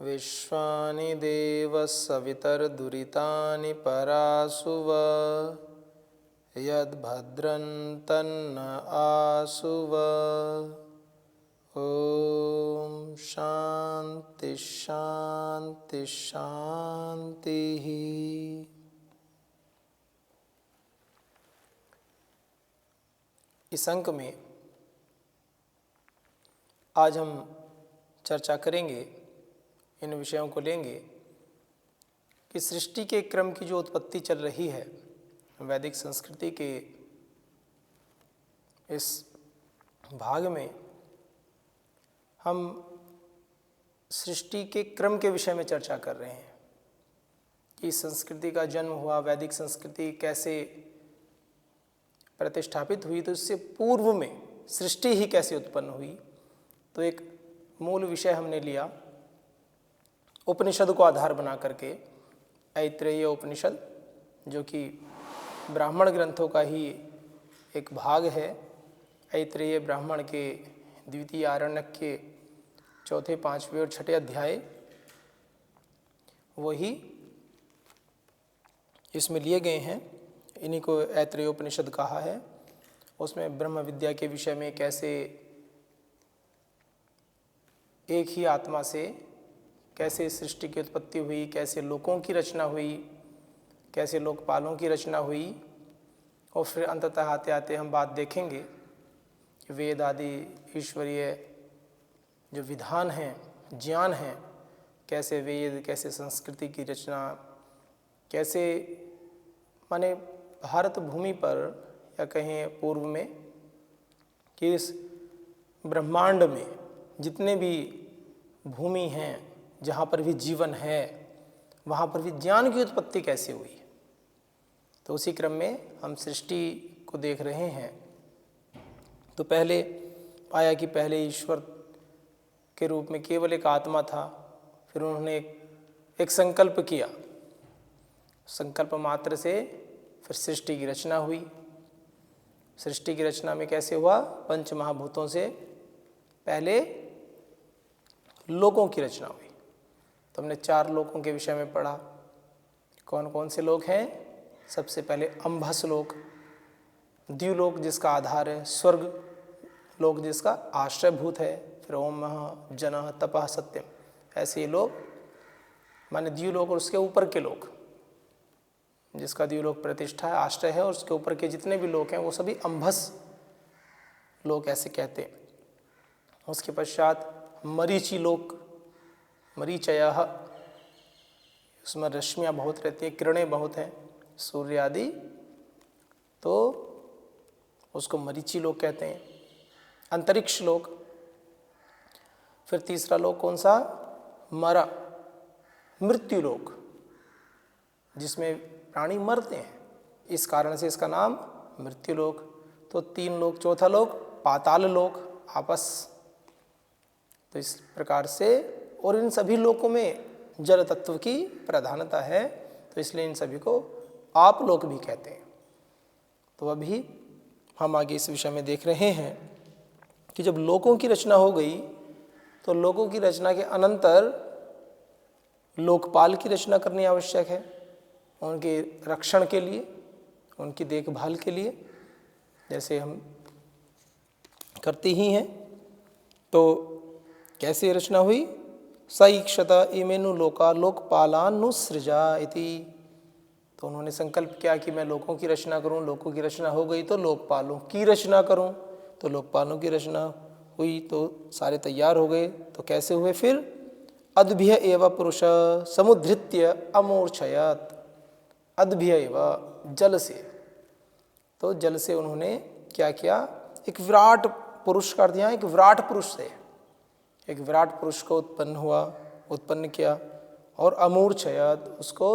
विश्वानि देव सवितर्दुरितानि परासुव यद्भद्रं तन्न आसुव। ओम शांति शांति शांति। इस अंक में आज हम चर्चा करेंगे, इन विषयों को लेंगे कि सृष्टि के क्रम की जो उत्पत्ति चल रही है वैदिक संस्कृति के इस भाग में, हम सृष्टि के क्रम के विषय में चर्चा कर रहे हैं कि संस्कृति का जन्म हुआ, वैदिक संस्कृति कैसे प्रतिष्ठापित हुई, तो इससे पूर्व में सृष्टि ही कैसे उत्पन्न हुई। तो एक मूल विषय हमने लिया उपनिषद को आधार बना करके, ऐत्रेयी उपनिषद, जो कि ब्राह्मण ग्रंथों का ही एक भाग है। ऐत्रेयी ब्राह्मण के द्वितीय आरण्यक के चौथे, पांचवें और छठे अध्याय वही इसमें लिए गए हैं। इन्हीं को ऐत्रेयी उपनिषद कहा है। उसमें ब्रह्म विद्या के विषय में कैसे एक ही आत्मा से कैसे सृष्टि की उत्पत्ति हुई, कैसे लोकों की रचना हुई, कैसे लोकपालों की रचना हुई, और फिर अंततः आते आते हम बात देखेंगे कि वेद आदि ईश्वरीय जो विधान हैं, ज्ञान हैं, कैसे वेद, कैसे संस्कृति की रचना, कैसे माने भारत भूमि पर या कहें पूर्व में कि इस ब्रह्मांड में जितने भी भूमि हैं, जहाँ पर भी जीवन है, वहाँ पर भी ज्ञान की उत्पत्ति कैसे हुई। तो उसी क्रम में हम सृष्टि को देख रहे हैं। तो पहले पाया कि पहले ईश्वर के रूप में केवल एक आत्मा था, फिर उन्होंने एक संकल्प किया, संकल्प मात्र से फिर सृष्टि की रचना हुई। सृष्टि की रचना में कैसे हुआ, पंच महाभूतों से पहले लोकों की रचना हुई। तो हमने 4 लोकों के विषय में पढ़ा। कौन कौन से लोक हैं? सबसे पहले अंभस लोक, द्युलोक जिसका आधार है, स्वर्ग लोक जिसका आश्रयभूत है, फिर ओम जनः तपः सत्यम, ऐसे ये लोग माने द्युलोक, और उसके ऊपर के लोक जिसका द्युलोक प्रतिष्ठा है, आश्रय है, और उसके ऊपर के जितने भी लोक हैं वो सभी अंभस लोक ऐसे कहते हैं। उसके पश्चात मरीचि लोक, मरीचयः, उसमें रश्मियाँ बहुत रहती हैं, किरणें बहुत हैं, सूर्य आदि, तो उसको मरीचि लोक कहते हैं। अंतरिक्ष लोक, फिर तीसरा लोक कौन सा? मरा, मृत्यु लोक, जिसमें प्राणी मरते हैं, इस कारण से इसका नाम मृत्यु लोक। तो 3 लोक। चौथा लोक पाताल लोक, आपस। तो इस प्रकार से, और इन सभी लोकों में जल तत्व की प्रधानता है, तो इसलिए इन सभी को आप लोक भी कहते हैं। तो अभी हम आगे इस विषय में देख रहे हैं कि जब लोकों की रचना हो गई, तो लोकों की रचना के अनंतर लोकपाल की रचना करनी आवश्यक है, उनके रक्षण के लिए, उनकी देखभाल के लिए, जैसे हम करते ही हैं। तो कैसे रचना हुई? सईक्षत इमेनु लोका लोकपालानुसृजा इति। तो उन्होंने संकल्प किया कि मैं लोकों की रचना करूं। लोकों की रचना हो गई तो लोकपालों की रचना करूं। तो लोकपालों की रचना हुई, तो सारे तैयार हो गए। तो कैसे हुए फिर? अद्भ्य एव पुरुष समुद्धृत्य अमूर्छयत। अद्भ्य एव, जल से। तो जल से उन्होंने क्या किया? एक विराट पुरुष कर दिया, एक विराट पुरुष से एक विराट पुरुष को उत्पन्न किया, और अमूर्छयत, उसको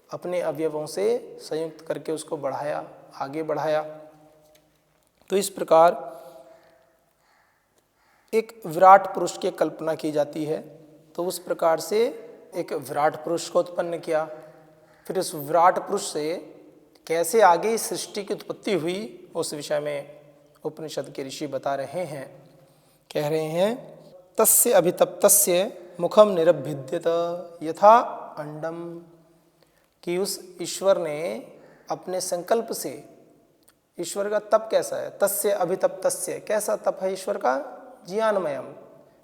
अपने अवयवों से संयुक्त करके उसको बढ़ाया, आगे बढ़ाया। तो इस प्रकार एक विराट पुरुष की कल्पना की जाती है। तो उस प्रकार से एक विराट पुरुष को उत्पन्न किया। फिर उस विराट पुरुष से कैसे आगे इस सृष्टि की उत्पत्ति हुई, उस विषय में उपनिषद के ऋषि बता रहे हैं। कह रहे हैं, तस्य अभितप्तस्य मुखम निरभिद्यत यथा अंडम, कि उस ईश्वर ने अपने संकल्प से, ईश्वर का तप कैसा है, तस्य अभितप्तस्य, कैसा तप है ईश्वर का, ज्ञानमयम,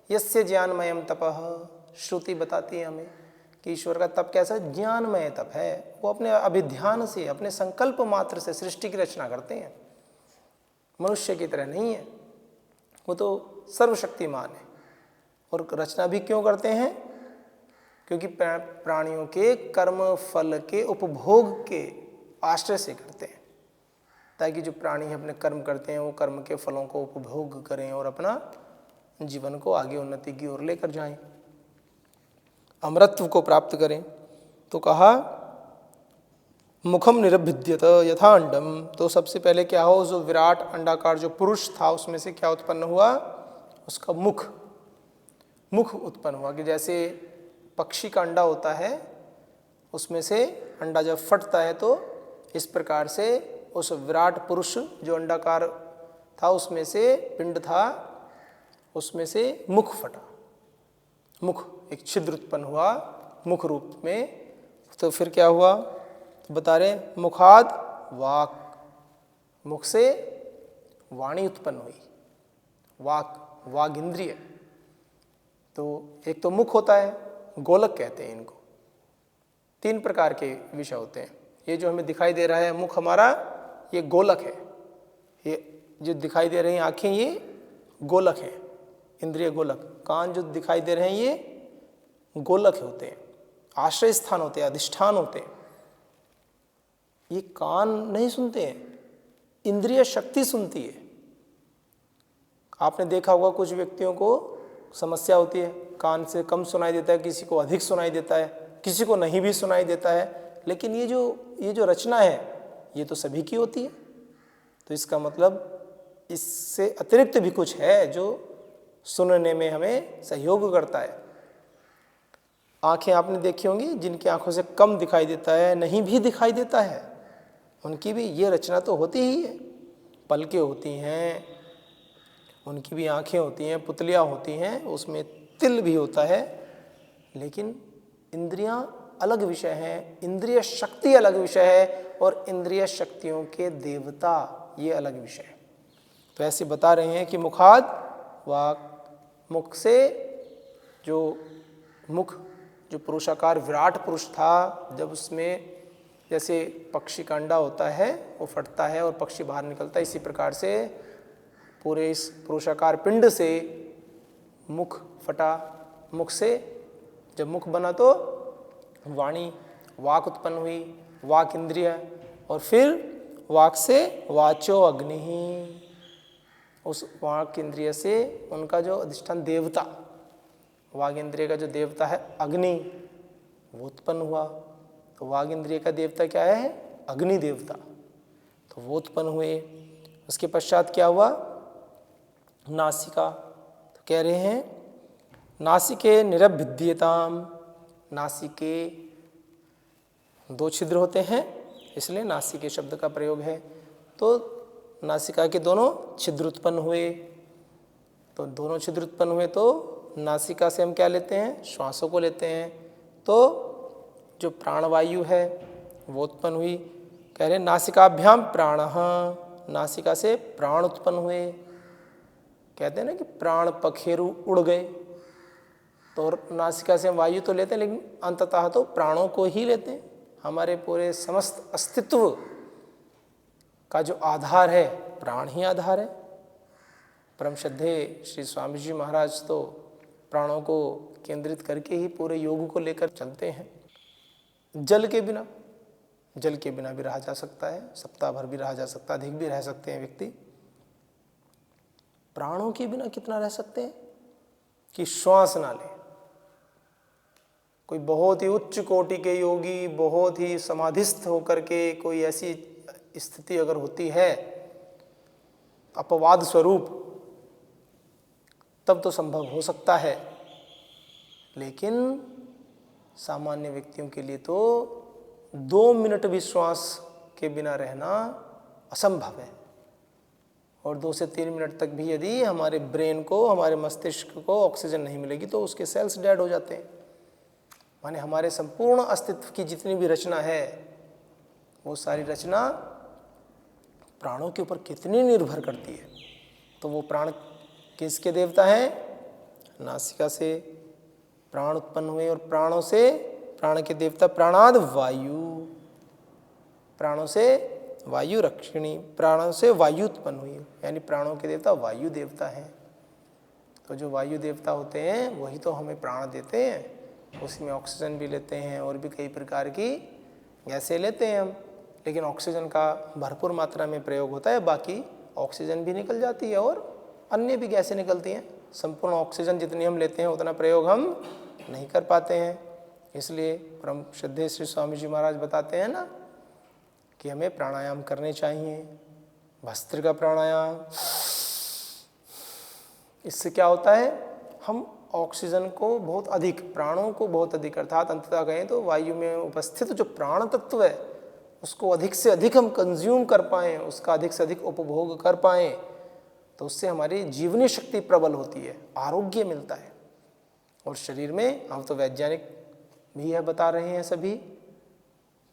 यस्य ज्ञानमयम तपः, श्रुति बताती है हमें कि ईश्वर का तप कैसा है, ज्ञानमय तप है। वो अपने अभिध्यान से, अपने संकल्प मात्र से सृष्टि की रचना करते हैं, मनुष्य की तरह नहीं है, वो तो सर्वशक्तिमान है। और रचना भी क्यों करते हैं, क्योंकि प्राणियों के कर्म फल के उपभोग के आश्रय से करते हैं, ताकि जो प्राणी अपने कर्म करते हैं वो कर्म के फलों को उपभोग करें और अपना जीवन को आगे उन्नति की ओर लेकर जाएं, अमरत्व को प्राप्त करें। तो कहा मुखम निरभिद्यत यथा अंडम, तो सबसे पहले क्या हो, जो विराट अंडाकार जो पुरुष था उसमें से क्या उत्पन्न हुआ, उसका मुख उत्पन्न हुआ। कि जैसे पक्षी का अंडा होता है, उसमें से अंडा जब फटता है तो इस प्रकार से उस विराट पुरुष जो अंडाकार था उसमें से पिंड था, उसमें से मुख फटा, मुख एक छिद्र उत्पन्न हुआ मुख रूप में। तो फिर क्या हुआ, तो बता रहे मुखाद वाक, मुख से वाणी उत्पन्न हुई, वाग इंद्रिय। तो एक तो मुख होता है, गोलक कहते हैं इनको, 3 प्रकार के विषय होते हैं। ये जो हमें दिखाई दे रहा है मुख हमारा, ये गोलक है, ये जो दिखाई दे रही हैं आँखें ये गोलक है, इंद्रिय गोलक। कान जो दिखाई दे रहे हैं ये गोलक होते हैं, आश्रय स्थान होते हैं, अधिष्ठान होते हैं। ये कान नहीं सुनते हैं, इंद्रिय शक्ति सुनती है। आपने देखा होगा कुछ व्यक्तियों को समस्या होती है, कान से कम सुनाई देता है, किसी को अधिक सुनाई देता है, किसी को नहीं भी सुनाई देता है। लेकिन ये जो रचना है ये तो सभी की होती है। तो इसका मतलब इससे अतिरिक्त भी कुछ है जो सुनने में हमें सहयोग करता है। आंखें आपने देखी होंगी, जिनकी आंखों से कम दिखाई देता है, नहीं भी दिखाई देता है, उनकी भी ये रचना तो होती ही है। पलकें होती हैं, उनकी भी आंखें होती हैं, पुतलियाँ होती हैं, उसमें तिल भी होता है। लेकिन इंद्रियां अलग विषय हैं, इंद्रिय शक्ति अलग विषय है, और इंद्रिय शक्तियों के देवता ये अलग विषय है। तो ऐसे बता रहे हैं कि मुखाद वाक, मुख से जो मुख जो पुरुषाकार विराट पुरुष था, जब उसमें जैसे पक्षी का अंडा होता है वो फटता है और पक्षी बाहर निकलता है, इसी प्रकार से पूरे इस पुरुषाकार पिंड से मुख फटा। मुख से जब मुख बना तो वाणी, वाक उत्पन्न हुई, वाक इंद्रिय, और फिर वाक से वाचो अग्नि, उस वाक इंद्रिय से उनका जो अधिष्ठान देवता, वाग इंद्रिय का जो देवता है अग्नि, वो उत्पन्न हुआ। तो वाग इंद्रिय का देवता क्या है, अग्नि देवता, तो वो उत्पन्न हुए। उसके पश्चात क्या हुआ, नासिका। तो कह रहे हैं नासिके निरभिद्यताम, नासिके 2 छिद्र होते हैं, इसलिए नासिके शब्द का प्रयोग है। तो नासिका के दोनों छिद्र उत्पन्न हुए। तो दोनों छिद्र उत्पन्न हुए तो नासिका से हम क्या लेते हैं, श्वासों को लेते हैं। तो जो प्राणवायु है वो उत्पन्न हुई। कह रहे नासिकाभ्याम प्राणः, नासिका से प्राण उत्पन्न हुए। कहते हैं ना कि प्राण पखेरु उड़ गए। तो नासिका से हम वायु तो लेते हैं, लेकिन अंततः तो प्राणों को ही लेते हैं। हमारे पूरे समस्त अस्तित्व का जो आधार है प्राण ही आधार है। परम श्रद्धे श्री स्वामी जी महाराज तो प्राणों को केंद्रित करके ही पूरे योग को लेकर चलते हैं। जल के बिना भी रहा जा सकता है, सप्ताह भर भी रहा जा सकता है, अधिक भी रह सकते हैं व्यक्ति। प्राणों के बिना कितना रह सकते हैं कि श्वास ना ले। कोई बहुत ही उच्च कोटि के योगी, बहुत ही समाधिस्थ होकर के कोई ऐसी स्थिति अगर होती है अपवाद स्वरूप, तब तो संभव हो सकता है। लेकिन सामान्य व्यक्तियों के लिए तो 2 मिनट भी श्वास के बिना रहना असंभव है। और 2 से 3 मिनट तक भी यदि हमारे ब्रेन को, हमारे मस्तिष्क को ऑक्सीजन नहीं मिलेगी तो उसके सेल्स डेड हो जाते हैं। माने हमारे संपूर्ण अस्तित्व की जितनी भी रचना है वो सारी रचना प्राणों के ऊपर कितनी निर्भर करती है। तो वो प्राण किसके देवता हैं? नासिका से प्राण उत्पन्न हुए और प्राणों से, प्राण के देवता प्राणाद वायु, प्राणों से वायु रक्षिणी, प्राणों से वायु उत्पन्न हुई, यानी प्राणों के देवता वायु देवता हैं। तो जो वायु देवता होते हैं वही तो हमें प्राण देते हैं। उसी में ऑक्सीजन भी लेते हैं और भी कई प्रकार की गैसें लेते हैं हम, लेकिन ऑक्सीजन का भरपूर मात्रा में प्रयोग होता है, बाकी ऑक्सीजन भी निकल जाती है और अन्य भी गैसें निकलती हैं। संपूर्ण ऑक्सीजन जितनी हम लेते हैं उतना प्रयोग हम नहीं कर पाते हैं। इसलिए परम श्रद्धेय श्री स्वामी जी महाराज बताते हैं ना कि हमें प्राणायाम करने चाहिए, भस्त्रिका प्राणायाम। इससे क्या होता है, हम ऑक्सीजन को बहुत अधिक, प्राणों को बहुत अधिक, अर्थात अंततः कहें तो वायु में उपस्थित जो प्राण तत्व है उसको अधिक से अधिक हम कंज्यूम कर पाएँ, उसका अधिक से अधिक उपभोग कर पाएँ, तो उससे हमारी जीवनी शक्ति प्रबल होती है, आरोग्य मिलता है। और शरीर में, हम तो वैज्ञानिक भी यह बता रहे हैं सभी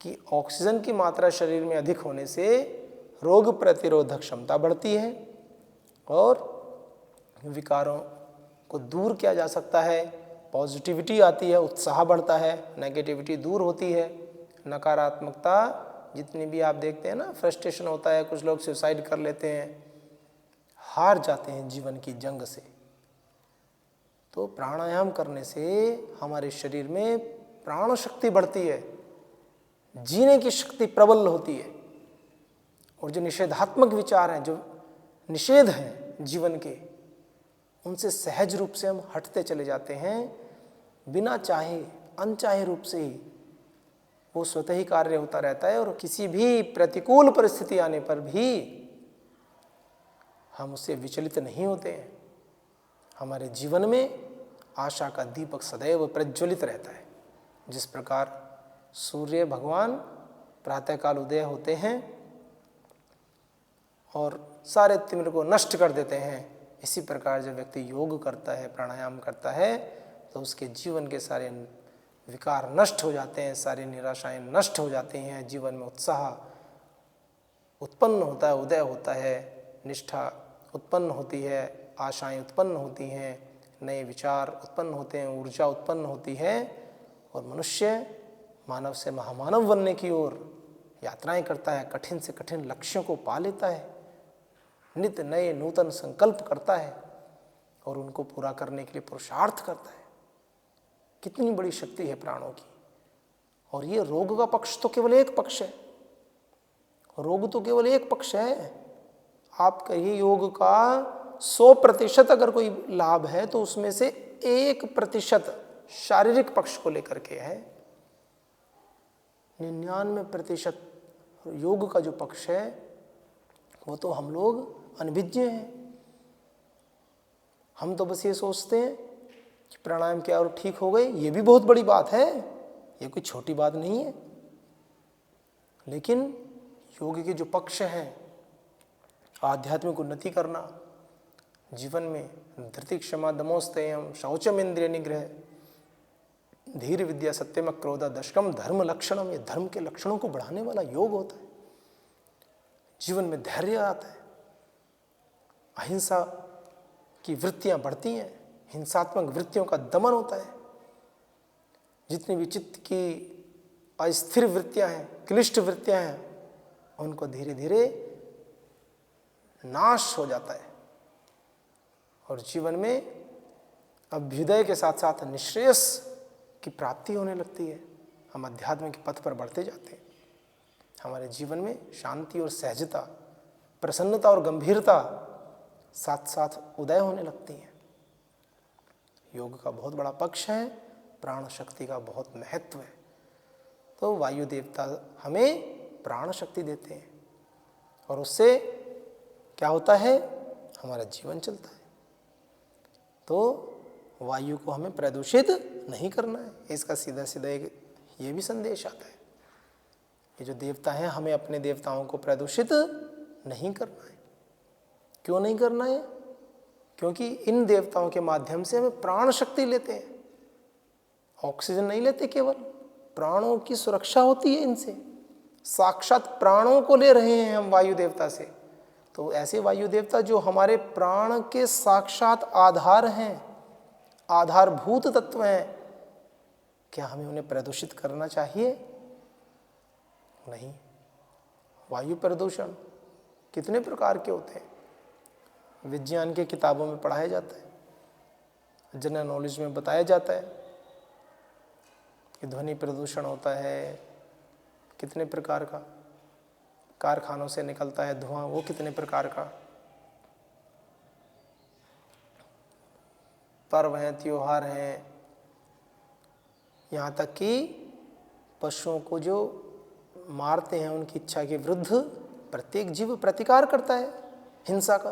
कि ऑक्सीजन की मात्रा शरीर में अधिक होने से रोग प्रतिरोधक क्षमता बढ़ती है और विकारों को दूर किया जा सकता है, पॉजिटिविटी आती है, उत्साह बढ़ता है, नेगेटिविटी दूर होती है, नकारात्मकता जितनी भी आप देखते हैं ना, फ्रस्ट्रेशन होता है, कुछ लोग सुसाइड कर लेते हैं, हार जाते हैं जीवन की जंग से। तो प्राणायाम करने से हमारे शरीर में प्राण शक्ति बढ़ती है, जीने की शक्ति प्रबल होती है और जो निषेधात्मक विचार हैं, जो निषेध हैं जीवन के, उनसे सहज रूप से हम हटते चले जाते हैं। बिना चाहे, अनचाहे रूप से ही वो स्वतः ही कार्य होता रहता है और किसी भी प्रतिकूल परिस्थिति आने पर भी हम उससे विचलित नहीं होते हैं। हमारे जीवन में आशा का दीपक सदैव प्रज्वलित रहता है। जिस प्रकार सूर्य भगवान प्रातःकाल उदय होते हैं और सारे तिमिर को नष्ट कर देते हैं, इसी प्रकार जब व्यक्ति योग करता है, प्राणायाम करता है, तो उसके जीवन के सारे विकार नष्ट हो जाते हैं, सारी निराशाएं नष्ट हो जाती हैं, जीवन में उत्साह उत्पन्न होता है, उदय होता है, निष्ठा उत्पन्न होती है, आशाएं उत्पन्न होती हैं, नए विचार उत्पन्न होते हैं, ऊर्जा उत्पन्न होती है और मनुष्य मानव से महामानव बनने की ओर यात्राएं करता है, कठिन से कठिन लक्ष्यों को पा लेता है, नित्य नए नूतन संकल्प करता है और उनको पूरा करने के लिए पुरुषार्थ करता है। कितनी बड़ी शक्ति है प्राणों की। और ये रोग का पक्ष तो केवल एक पक्ष है, रोग तो केवल एक पक्ष है। आप कहिए योग का 100% अगर कोई लाभ है तो उसमें से 1% शारीरिक पक्ष को लेकर के है। 99% योग का जो पक्ष है वो तो हम लोग अनभिज्ञ हैं। हम तो बस ये सोचते हैं कि प्राणायाम किया और ठीक हो गए, ये भी बहुत बड़ी बात है, ये कोई छोटी बात नहीं है। लेकिन योग के जो पक्ष हैं, आध्यात्मिक उन्नति करना, जीवन में धृति क्षमा दमोस्तयम शौचम इंद्रिय निग्रह धीर विद्या सत्यम क्रोध दशकम धर्म लक्षणम, ये धर्म के लक्षणों को बढ़ाने वाला योग होता है। जीवन में धैर्य आता है, अहिंसा की वृत्तियां बढ़ती हैं, हिंसात्मक वृत्तियों का दमन होता है। जितनी भी चित्त की अस्थिर वृत्तियां हैं, क्लिष्ट वृत्तियां हैं, उनको धीरे धीरे नाश हो जाता है और जीवन में अभ्युदय के साथ साथ निश्रेयस की प्राप्ति होने लगती है। हम अध्यात्म के पथ पर बढ़ते जाते हैं। हमारे जीवन में शांति और सहजता, प्रसन्नता और गंभीरता साथ साथ उदय होने लगती हैं। योग का बहुत बड़ा पक्ष है, प्राण शक्ति का बहुत महत्व है। तो वायु देवता हमें प्राण शक्ति देते हैं और उससे क्या होता है, हमारा जीवन चलता है। तो वायु को हमें प्रदूषित नहीं करना है। इसका सीधा सीधा एक ये भी संदेश आता है कि जो देवता हैं, हमें अपने देवताओं को प्रदूषित नहीं करना है, क्यों नहीं करना है? क्योंकि इन देवताओं के माध्यम से हमें प्राण शक्ति लेते हैं, ऑक्सीजन नहीं लेते, केवल प्राणों की सुरक्षा होती है इनसे। साक्षात प्राणों को ले रहे हैं हम वायु देवता से। तो ऐसे वायु देवता जो हमारे प्राण के साक्षात आधार हैं, आधारभूत तत्व हैं, क्या हमें उन्हें प्रदूषित करना चाहिए? नहीं। वायु प्रदूषण कितने प्रकार के होते हैं, विज्ञान के किताबों में पढ़ाया जाता है, जनरल नॉलेज में बताया जाता है कि ध्वनि प्रदूषण होता है कितने प्रकार का, कारखानों से निकलता है धुआं वो कितने प्रकार का, पर्व हैं, त्योहार हैं, यहाँ तक कि पशुओं को जो मारते हैं उनकी इच्छा के विरुद्ध प्रत्येक जीव प्रतिकार करता है हिंसा का,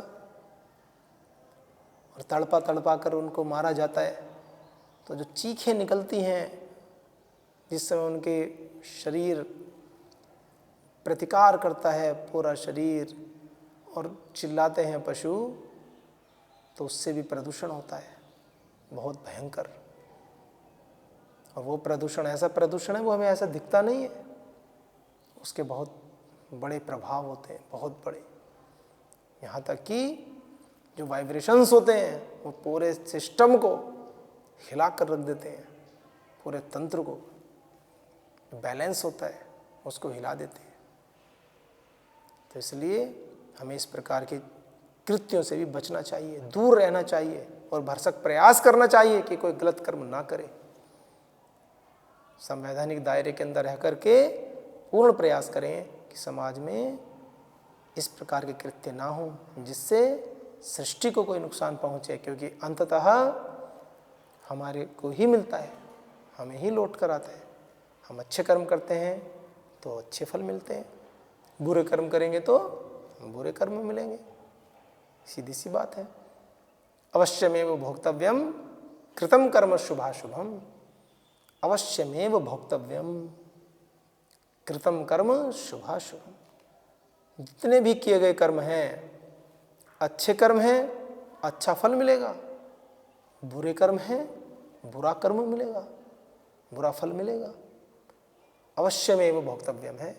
और तड़पा तड़पा कर उनको मारा जाता है। तो जो चीखें निकलती हैं जिस समय उनके शरीर प्रतिकार करता है, पूरा शरीर, और चिल्लाते हैं पशु, तो उससे भी प्रदूषण होता है बहुत भयंकर। और वो प्रदूषण ऐसा प्रदूषण है, वो हमें ऐसा दिखता नहीं है, उसके बहुत बड़े प्रभाव होते हैं, बहुत बड़े। यहाँ तक कि जो वाइब्रेशंस होते हैं वो पूरे सिस्टम को हिला कर रख देते हैं, पूरे तंत्र को, बैलेंस होता है उसको हिला देते हैं। तो इसलिए हमें इस प्रकार के कृत्यों से भी बचना चाहिए, दूर रहना चाहिए, और भरसक प्रयास करना चाहिए कि कोई गलत कर्म ना करे। संवैधानिक दायरे के अंदर रह करके पूर्ण प्रयास करें कि समाज में इस प्रकार के कृत्य ना हो जिससे सृष्टि को कोई नुकसान पहुंचे, क्योंकि अंततः हमारे को ही मिलता है, हमें ही लौट कर आता है। हम अच्छे कर्म करते हैं तो अच्छे फल मिलते हैं, बुरे कर्म करेंगे तो बुरे कर्म मिलेंगे, सीधी सी बात है। अवश्यमेव भोक्तव्यम कृतम कर्म शुभाशुभम, अवश्यमेव भोक्तव्यम कृतम कर्म शुभाशुभम। जितने भी किए गए कर्म हैं, अच्छे कर्म हैं अच्छा फल मिलेगा, बुरे कर्म हैं बुरा कर्म मिलेगा, बुरा फल मिलेगा। अवश्यमेव भोक्तव्यम है,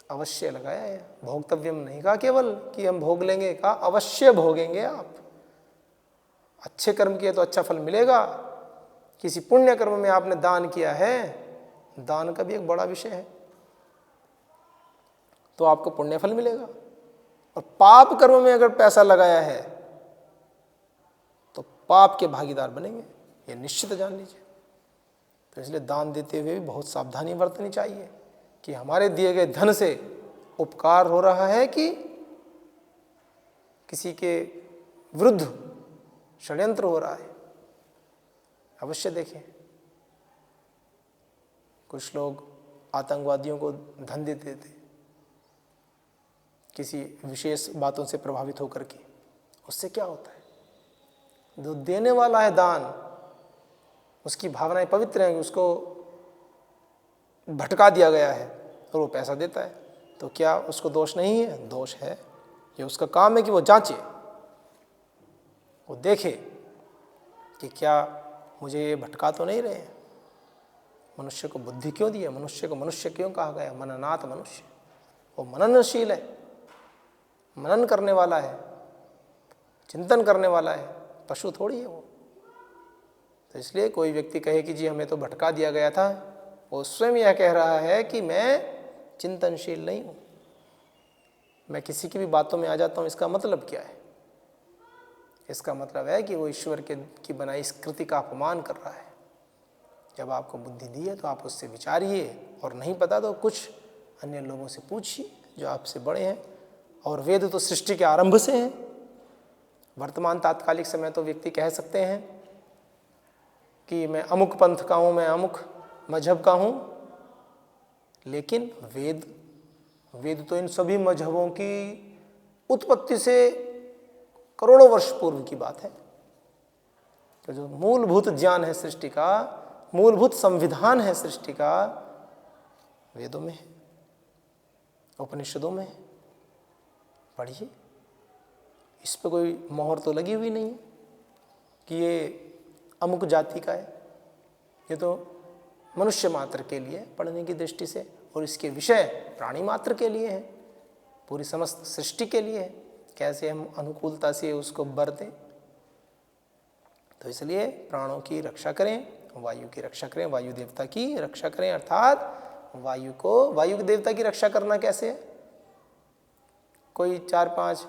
अवश्य लगाया है, भोक्तव्यम नहीं कहा केवल कि हम भोग लेंगे, कहा अवश्य भोगेंगे आप। अच्छे कर्म किए तो अच्छा फल मिलेगा। किसी पुण्य कर्म में आपने दान किया है, दान का भी एक बड़ा विषय है, तो आपको पुण्य फल मिलेगा। और पाप कर्म में अगर पैसा लगाया है तो पाप के भागीदार बनेंगे, ये निश्चित जान लीजिए। तो इसलिए दान देते हुए भी बहुत सावधानी बरतनी चाहिए कि हमारे दिए गए धन से उपकार हो रहा है कि किसी के विरुद्ध षड्यंत्र हो रहा है। अवश्य देखें, कुछ लोग आतंकवादियों को धन देते थे किसी विशेष बातों से प्रभावित होकर के। उससे क्या होता है, जो देने वाला है दान, उसकी भावनाएं पवित्र हैं, उसको भटका दिया गया है और वो पैसा देता है, तो क्या उसको दोष नहीं है? दोष है। ये उसका काम है कि वो जांचे, वो देखे कि क्या मुझे ये भटका तो नहीं रहे हैं। मनुष्य को बुद्धि क्यों दी है, मनुष्य को मनुष्य क्यों कहा गया? मननात् मनुष्य, वो मननशील है, मनन करने वाला है, चिंतन करने वाला है, पशु थोड़ी है वो। तो इसलिए कोई व्यक्ति कहे कि जी हमें तो भटका दिया गया था, वो स्वयं यह कह रहा है कि मैं चिंतनशील नहीं हूँ, मैं किसी की भी बातों में आ जाता हूँ। इसका मतलब क्या है? इसका मतलब है कि वो ईश्वर की बनाई इस कृति का अपमान कर रहा है। जब आपको बुद्धि दी है तो आप उससे विचारिए, और नहीं पता तो कुछ अन्य लोगों से पूछिए जो आपसे बड़े हैं। और वेद तो सृष्टि के आरंभ से हैं। वर्तमान तात्कालिक समय तो व्यक्ति कह सकते हैं कि मैं अमुक पंथ का हूँ, मैं अमुक मजहब का हूँ, लेकिन वेद तो इन सभी मजहबों की उत्पत्ति से करोड़ों वर्ष पूर्व की बात है। तो जो मूलभूत ज्ञान है सृष्टि का, मूलभूत संविधान है सृष्टि का, वेदों में है, उपनिषदों में है। पढ़िए, इस पे कोई मोहर तो लगी हुई नहीं है कि ये अमुक जाति का है। ये तो मनुष्य मात्र के लिए पढ़ने की दृष्टि से, और इसके विषय प्राणी मात्र के लिए है, पूरी समस्त सृष्टि के लिए है। कैसे हम अनुकूलता से उसको बरतें। तो इसलिए प्राणों की रक्षा करें, वायु की रक्षा करें, वायु देवता की रक्षा करें। अर्थात वायु देवता की रक्षा करना कैसे है? कोई 4-5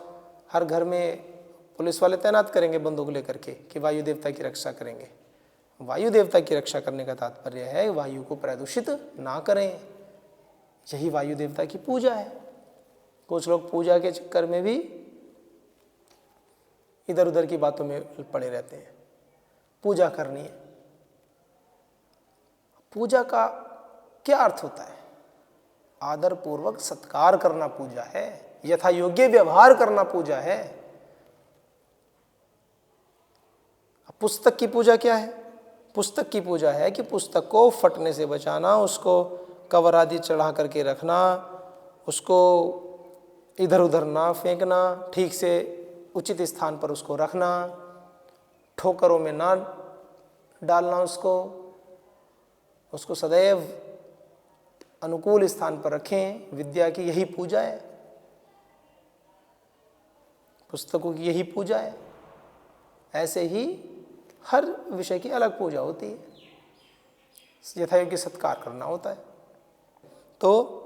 हर घर में पुलिस वाले तैनात करेंगे बंदूक लेकर के कि वायु देवता की रक्षा करेंगे। वायु देवता की रक्षा करने का तात्पर्य है वायु को प्रदूषित ना करें। यही वायु देवता की पूजा है। कुछ लोग पूजा के चक्कर में भी इधर उधर की बातों में पड़े रहते हैं। पूजा करनी है। पूजा का क्या अर्थ होता है? आदर पूर्वक सत्कार करना पूजा है, यथा योग्य व्यवहार करना पूजा है। पुस्तक की पूजा क्या है? पुस्तक की पूजा है कि पुस्तक को फटने से बचाना, उसको कवर आदि चढ़ा करके रखना, उसको इधर उधर ना फेंकना, ठीक से उचित स्थान पर उसको रखना, ठोकरों में ना डालना, उसको सदैव अनुकूल स्थान पर रखें। विद्या की यही पूजा है, पुस्तकों की यही पूजा है। ऐसे ही हर विषय की अलग पूजा होती है, यथायोग्य सत्कार करना होता है। तो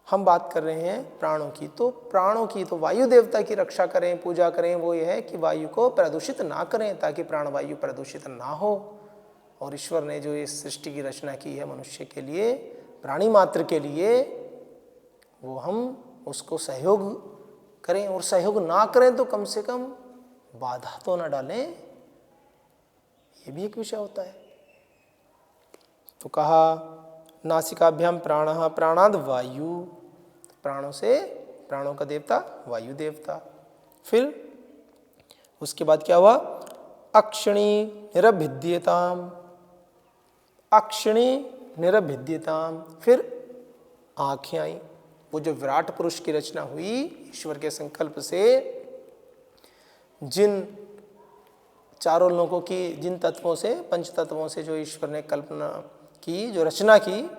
हम बात कर रहे हैं प्राणों की। तो प्राणों की तो वायु देवता की रक्षा करें, पूजा करें। वो ये है कि वायु को प्रदूषित ना करें ताकि प्राणवायु प्रदूषित ना हो। और ईश्वर ने जो इस सृष्टि की रचना की है मनुष्य के लिए, प्राणी मात्र के लिए, वो हम उसको सहयोग करें। और सहयोग ना करें तो कम से कम बाधा तो ना डालें, ये भी एक विषय होता है। तो कहा नासिकाभ्याम प्राणः प्राणाद वायु, प्राणों से प्राणों का देवता वायु देवता। फिर उसके बाद क्या हुआ? अक्षिणी निरभिद्यताम, अक्षिणी निरभिद्यताम। फिर आँखें आई। वो जो विराट पुरुष की रचना हुई ईश्वर के संकल्प से, जिन चारों लोगों की, जिन तत्वों से, पंच तत्वों से जो ईश्वर ने कल्पना की, जो रचना की,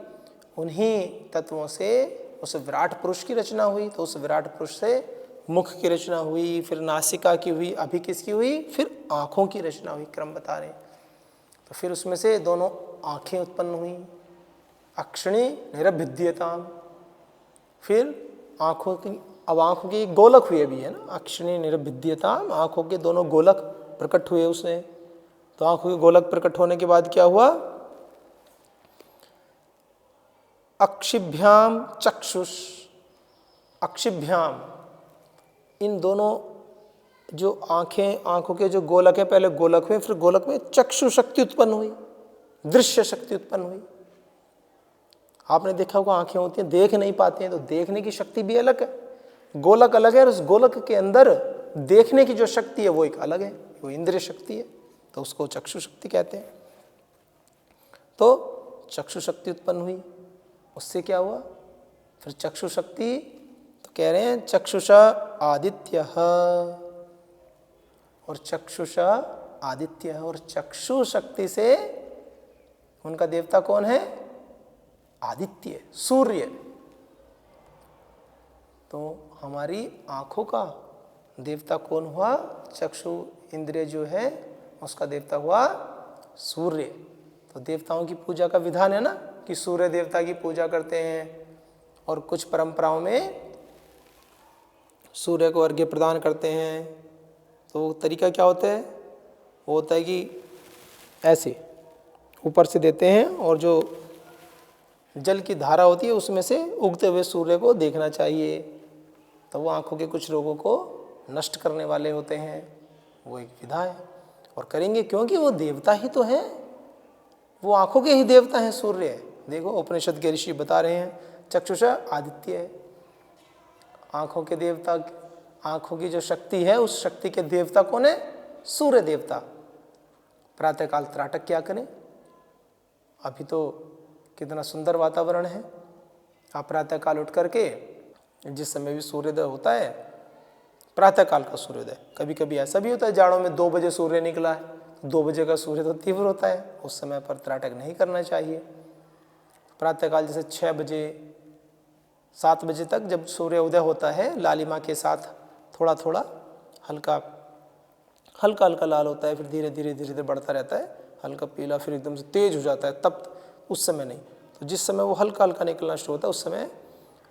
उन्हीं तत्वों से उस विराट पुरुष की रचना हुई। तो उस विराट पुरुष से मुख की रचना हुई, फिर नासिका की हुई, अभी किसकी हुई? फिर आँखों की रचना हुई, क्रम बता रहे। तो फिर उसमें से दोनों आँखें उत्पन्न हुई, अक्षिणी निरभिद्यताम। फिर आँखों की, अब आँखों की गोलक हुई अभी है ना, अक्षिणी निरभिद्यताम, आँखों के दोनों गोलक प्रकट हुए उसने। तो आँखों के गोलक प्रकट होने के बाद क्या हुआ? अक्षिभ्याम चक्षुष, अक्षिभ्याम, इन दोनों जो आँखें, आँखों के जो गोलक है, पहले गोलक हुए, फिर गोलक में चक्षु शक्ति उत्पन्न हुई, दृश्य शक्ति उत्पन्न हुई। आपने देखा होगा आँखें होती हैं, देख नहीं पाते हैं, तो देखने की शक्ति भी अलग है। गोलक अलग है और उस गोलक के अंदर देखने की जो शक्ति है वो एक अलग है, वो इंद्रिय शक्ति है, तो उसको चक्षु शक्ति कहते हैं। तो चक्षु शक्ति उत्पन्न हुई, उससे क्या हुआ? फिर चक्षु शक्ति, तो कह रहे हैं चक्षुषा आदित्य, और चक्षुषा आदित्य, और चक्षु शक्ति से उनका देवता कौन है? आदित्य, सूर्य। तो हमारी आँखों का देवता कौन हुआ? चक्षु इंद्रिय जो है उसका देवता हुआ सूर्य। तो देवताओं की पूजा का विधान है ना कि सूर्य देवता की पूजा करते हैं, और कुछ परंपराओं में सूर्य को अर्घ्य प्रदान करते हैं। तो तरीका क्या होता है? वो होता है कि ऐसे ऊपर से देते हैं, और जो जल की धारा होती है उसमें से उगते हुए सूर्य को देखना चाहिए। तो वो आँखों के कुछ रोगों को नष्ट करने वाले होते हैं, वो एक विधा है। और करेंगे क्योंकि वो देवता ही तो है, वो आँखों के ही देवता हैं सूर्य। देखो उपनिषद के ऋषि बता रहे हैं चक्षुषा आदित्य है, आँखों के देवता, आँखों की जो शक्ति है उस शक्ति के देवता कौन है? सूर्य देवता। प्रातःकाल त्राटक क्या करें? अभी तो कितना सुंदर वातावरण है। आप प्रातःकाल उठ करके जिस समय भी सूर्योदय होता है प्रातःकाल का सूर्योदय। कभी कभी ऐसा भी होता है जाड़ों में 2 बजे सूर्य निकला है, 2 बजे का सूर्य तो तीव्र होता है, उस समय पर त्राटक नहीं करना चाहिए। प्रातःकाल जैसे 6 बजे 7 बजे तक जब सूर्य उदय होता है, लालिमा के साथ थोड़ा थोड़ा हल्का हल्का हल्का लाल होता है, फिर धीरे धीरे धीरे धीरे बढ़ता रहता है, हल्का पीला, फिर एकदम से तेज हो जाता है, तब उस समय नहीं। तो जिस समय वो हल्का हल्का निकलना शुरू होता है उस समय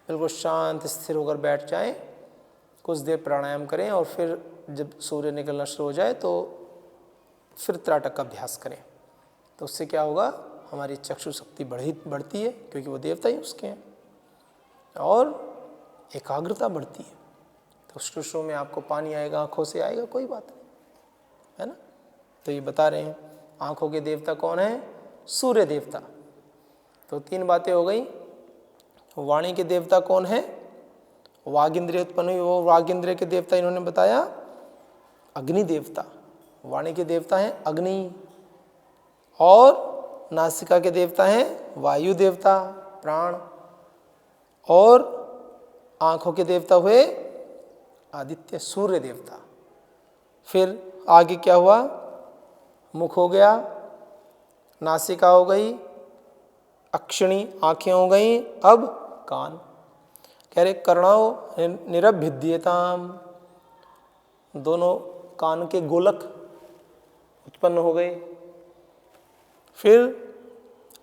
बिल्कुल शांत स्थिर होकर बैठ जाएं, कुछ देर प्राणायाम करें और फिर जब सूर्य निकलना शुरू हो जाए तो फिर त्राटक का अभ्यास करें। तो उससे क्या होगा, हमारी चक्षु शक्ति बढ़ती है, क्योंकि वो देवता ही उसके हैं, और एकाग्रता बढ़ती है। तो शुरू में आपको पानी आएगा, आँखों से आएगा, कोई बात नहीं, है ना। तो ये बता रहे हैं आँखों के देवता कौन है, सूर्य देवता। तो 3 बातें हो गई। वाणी के देवता कौन है, वाग इंद्रिय उत्पन्न हुई, वो वाग इंद्रिय के देवता इन्होंने बताया अग्नि देवता। वाणी के देवता हैं अग्नि, और नासिका के देवता हैं वायु देवता प्राण, और आँखों के देवता हुए आदित्य सूर्य देवता। फिर आगे क्या हुआ, मुख हो गया, नासिका हो गई, अक्षिणी आँखें हो गई, अब कान। कह रहे कर्णौ निरभिद्येताम, दोनों कान के गोलक उत्पन्न हो गए। फिर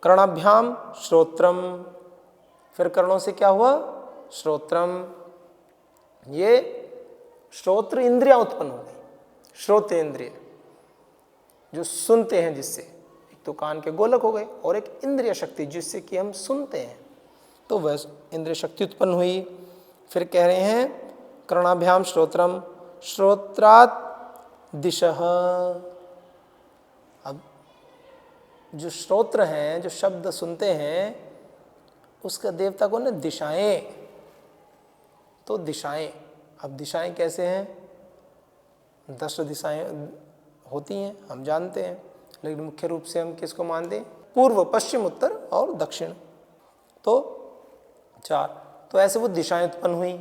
कर्णाभ्याम श्रोत्रम, फिर कर्णों से क्या हुआ, श्रोत्रम, ये श्रोत्र इंद्रियां उत्पन्न हो गई। श्रोत्र इंद्रिय जो सुनते हैं, जिससे एक तो कान के गोलक हो गए और एक इंद्रिय शक्ति जिससे कि हम सुनते हैं, तो वह इंद्रिय शक्ति उत्पन्न हुई। फिर कह रहे हैं कर्णाभ्याम श्रोत्रम, श्रोत्रात् दिशः। अब जो श्रोत्र हैं, जो शब्द सुनते हैं, उसका देवता कौन है, दिशाएं। तो दिशाएं, अब दिशाएं कैसे हैं, 10 दिशाएं होती हैं, हम जानते हैं, लेकिन मुख्य रूप से हम किसको मानते हैं, पूर्व पश्चिम उत्तर और दक्षिण, तो 4। तो ऐसे वो दिशाएं उत्पन्न हुई।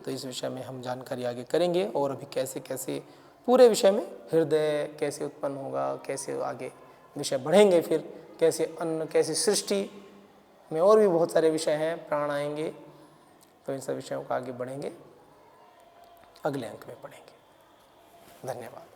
तो इस विषय में हम जानकारी आगे करेंगे, और अभी कैसे कैसे पूरे विषय में हृदय कैसे उत्पन्न होगा, कैसे आगे विषय बढ़ेंगे, फिर कैसे अन्न, कैसे सृष्टि में और भी बहुत सारे विषय हैं, प्राण आएंगे। तो इन सब विषयों को आगे बढ़ेंगे, अगले अंक में पढ़ेंगे। धन्यवाद।